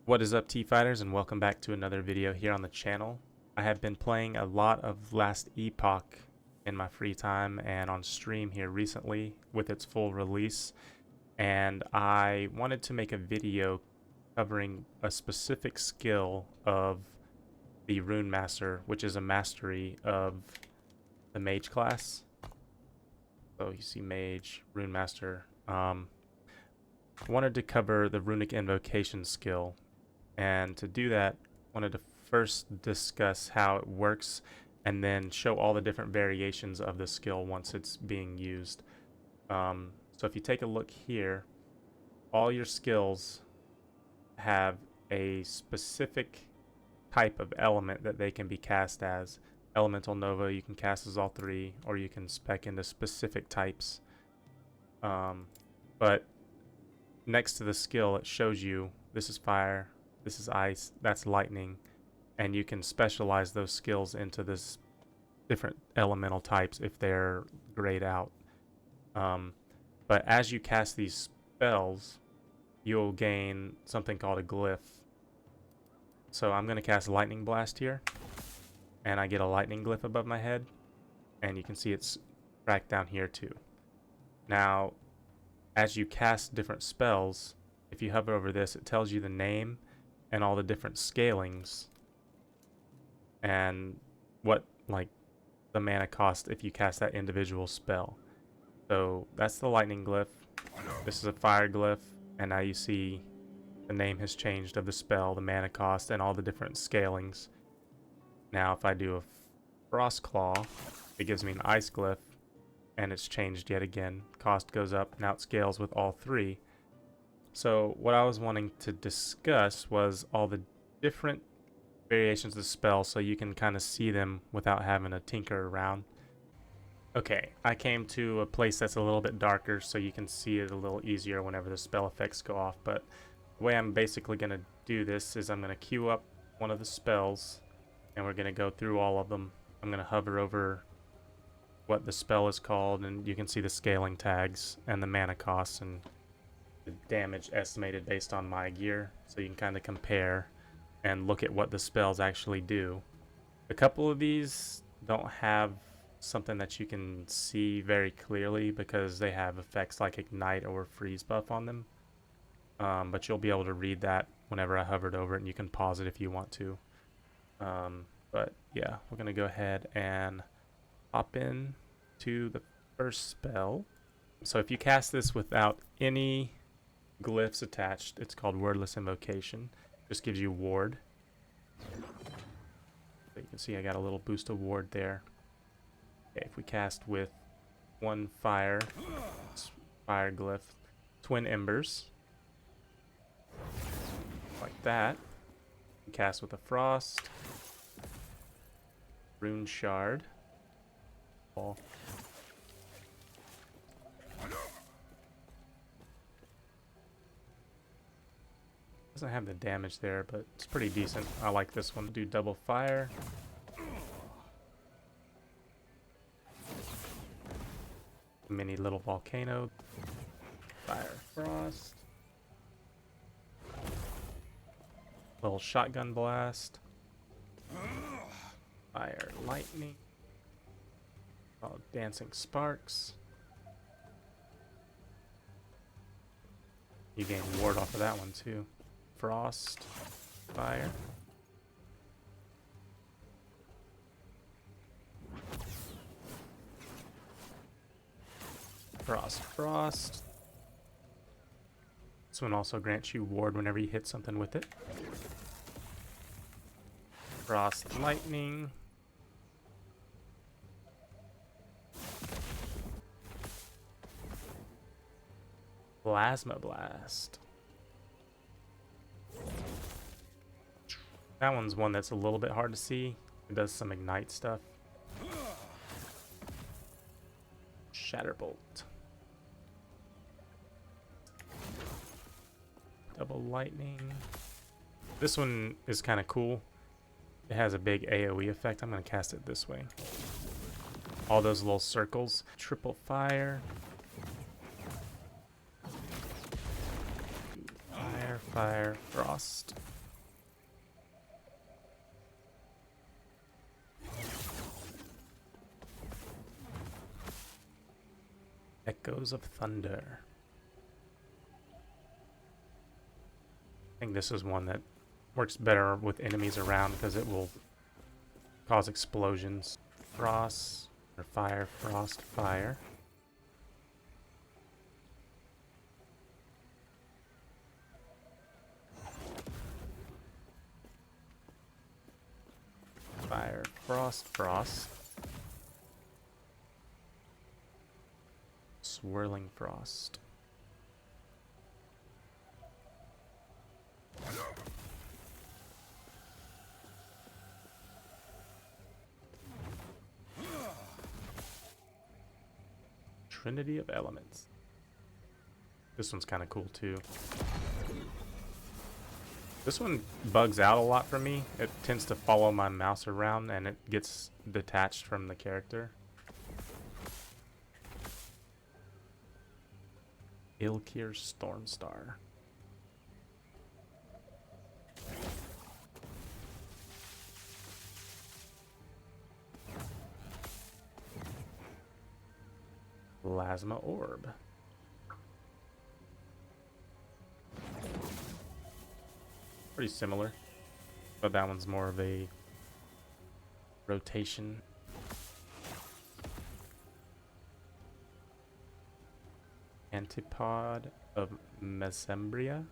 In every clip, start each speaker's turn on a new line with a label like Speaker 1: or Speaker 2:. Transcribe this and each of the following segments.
Speaker 1: What is up, T-Fighters, and welcome back to another video here on the channel. I have been playing a lot of Last Epoch in my free time and on stream here recently with its full release, and I wanted to make a video covering a specific skill of the Runemaster, which is a mastery of the mage class. So you see mage, Runemaster. I wanted to cover the Runic Invocation skill, and to do that wanted to first discuss how it works and then show all the different variations of the skill once it's being used. So if you take a look here, all your skills have a specific type of element that they can be cast as. Elemental Nova you can cast as all three, or you can spec into specific types. But next to the skill it shows you this is fire, this is ice, that's lightning, and you can specialize those skills into this different elemental types if they're grayed out. But as you cast these spells, you'll gain something called a glyph. So I'm going to cast Lightning Blast here, and I get a lightning glyph above my head, and you can see it's tracked down here too. Now, as you cast different spells, if you hover over this, it tells you the name and all the different scalings and what, like, the mana cost if you cast that individual spell. So that's the lightning glyph. This is a fire glyph, and now you see the name has changed of the spell, the mana cost, and all the different scalings. Now if I do a frost claw, it gives me an ice glyph, and it's changed yet again. Cost goes up, now it scales with all three. So what I was wanting to discuss was all the different variations of the spell so you can kind of see them without having to tinker around. Okay, I came to a place that's a little bit darker so you can see it a little easier whenever the spell effects go off. But the way I'm basically going to do this is I'm going to queue up one of the spells, and we're going to go through all of them. I'm going to hover over what the spell is called, and you can see the scaling tags and the mana costs and the damage estimated based on my gear, so you can kind of compare and look at what the spells actually do. A couple of these don't have something that you can see very clearly because they have effects like ignite or freeze buff on them, but you'll be able to read that whenever I hovered over it, and you can pause it if you want to. But yeah, we're gonna go ahead and hop in to the first spell. So if you cast this without any glyphs attached, it's called Wordless Invocation. Just gives you ward. So you can see I got a little boost of ward there. Okay, if we cast with one fire glyph, Twin Embers, like that. We cast with a frost, Rune Shard. Ball. Doesn't have the damage there, but it's pretty decent. I like this one. Do double fire. Mini little volcano. Fire frost. Little shotgun blast. Fire lightning. Oh, dancing sparks. You gain ward off of that one too. Frost, fire. Frost, frost. This one also grants you ward whenever you hit something with it. Frost, lightning. Plasma Blast. That one's one that's a little bit hard to see. It does some ignite stuff. Shatterbolt. Double lightning. This one is kind of cool. It has a big AoE effect. I'm going to cast it this way. All those little circles. Triple fire. Fire, frost. Echoes of thunder. I think this is one that works better with enemies around because it will cause explosions. Frost, or fire, frost, fire. Fire, frost, frost. Swirling frost. Trinity of Elements. This one's kind of cool too. This one bugs out a lot for me. It tends to follow my mouse around and it gets detached from the character. Ilkir Stormstar. Plasma Orb. Pretty similar, but that one's more of a rotation. Antipod of Mesembria.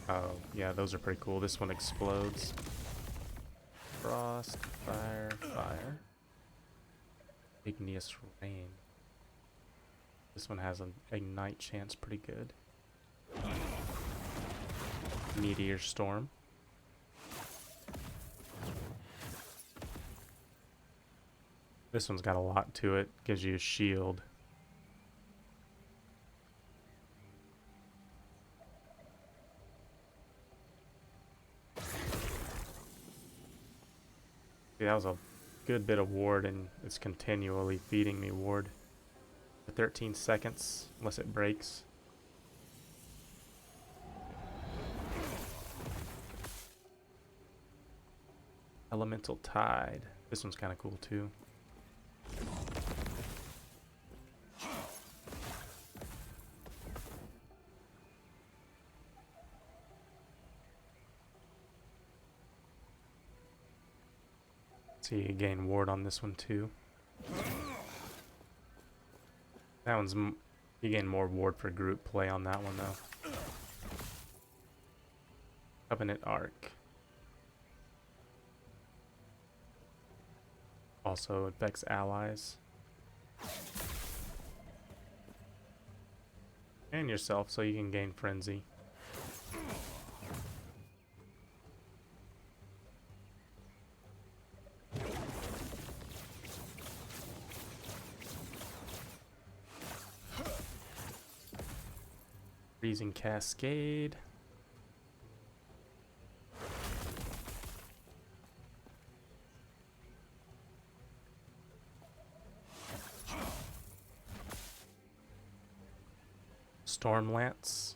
Speaker 1: Oh, yeah, those are pretty cool. This one explodes. Frost, fire, fire. Igneous rain. This one has an ignite chance pretty good. Meteor storm. This one's got a lot to it. Gives you a shield. See, that was a good bit of ward, and it's continually feeding me ward for 13 seconds, unless it breaks. Elemental Tide. This one's kind of cool too. See, you gain ward on this one too. That one's you gain more ward for group play on that one though. Covenant Arc. Also affects allies. And yourself, so you can gain Frenzy. Freezing Cascade. Storm Lance.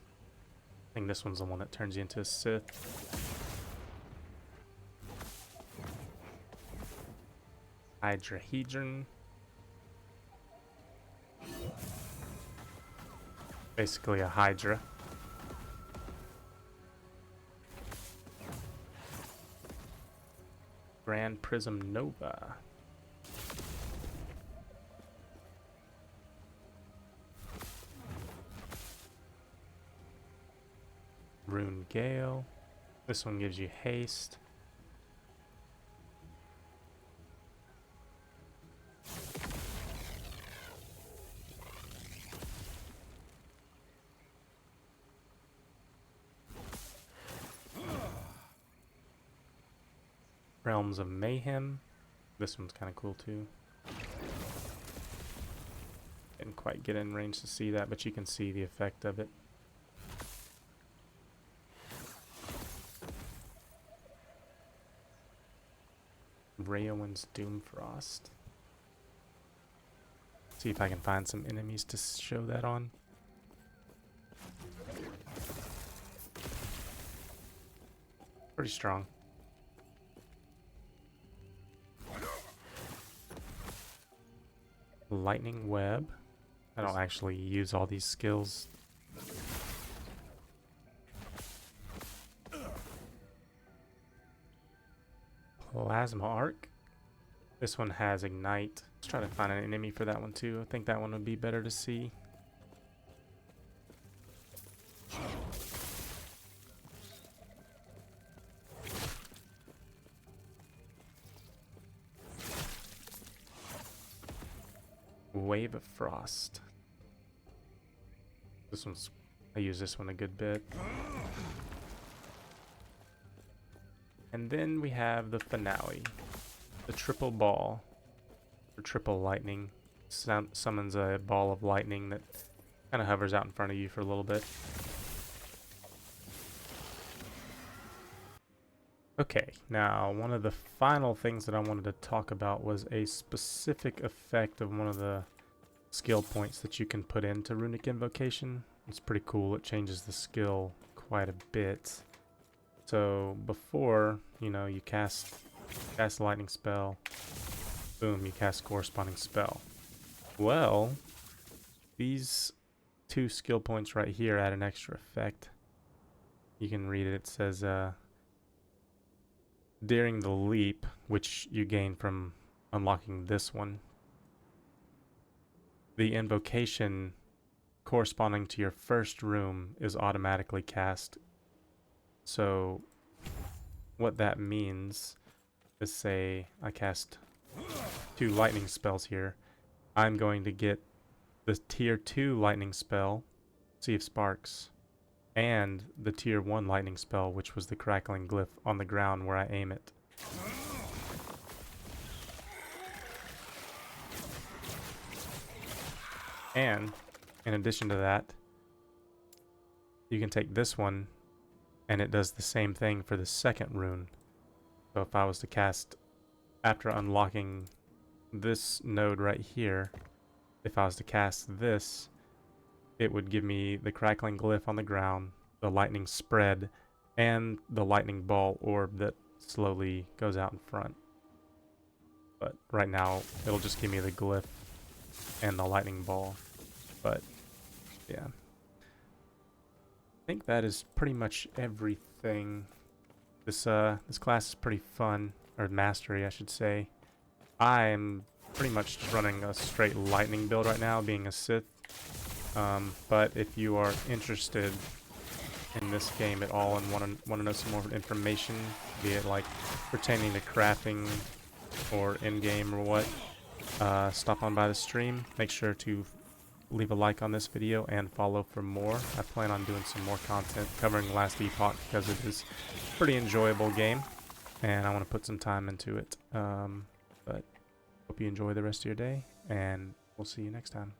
Speaker 1: I think this one's the one that turns you into a Sith. Hydrahedron. Basically a Hydra. Grand Prism Nova. Rune Gale. This one gives you haste. Realms of Mayhem. This one's kind of cool too. Didn't quite get in range to see that, but you can see the effect of it. Rayowen's Doomfrost. See if I can find some enemies to show that on. Pretty strong. Lightning web. I don't actually use all these skills. Plasma arc. This one has ignite. Let's try to find an enemy for that one too. I think that one would be better to see. Wave of Frost. This one's, I use this one a good bit. And then we have the finale. The triple ball. Or triple lightning. Summons a ball of lightning that kind of hovers out in front of you for a little bit. Okay, now one of the final things that I wanted to talk about was a specific effect of one of the skill points that you can put into Runic Invocation. It's pretty cool. It changes the skill quite a bit. So before, you know, you cast a lightning spell, boom, you cast corresponding spell. Well, these two skill points right here add an extra effect. You can read it. It says, during the leap, which you gain from unlocking this one, the invocation corresponding to your first room is automatically cast. So what that means is, say I cast 2 lightning spells here, I'm going to get the tier 2 lightning spell, Sea of Sparks, and the tier 1 lightning spell, which was the crackling glyph on the ground where I aim it. And in addition to that, you can take this one and it does the same thing for the second rune. So if I was to cast, after unlocking this node right here, if I was to cast this, it would give me the crackling glyph on the ground, the lightning spread, and the lightning ball orb that slowly goes out in front. But right now, it'll just give me the glyph and the lightning ball. But yeah, I think that is pretty much everything. This class is pretty fun, or mastery, I should say. I'm pretty much just running a straight lightning build right now, being a Sith. But if you are interested in this game at all and want to know some more information, be it like pertaining to crafting or in-game or what, stop on by the stream. Make sure to leave a like on this video and follow for more. I plan on doing some more content covering Last Epoch because it is a pretty enjoyable game and I want to put some time into it. But hope you enjoy the rest of your day and we'll see you next time.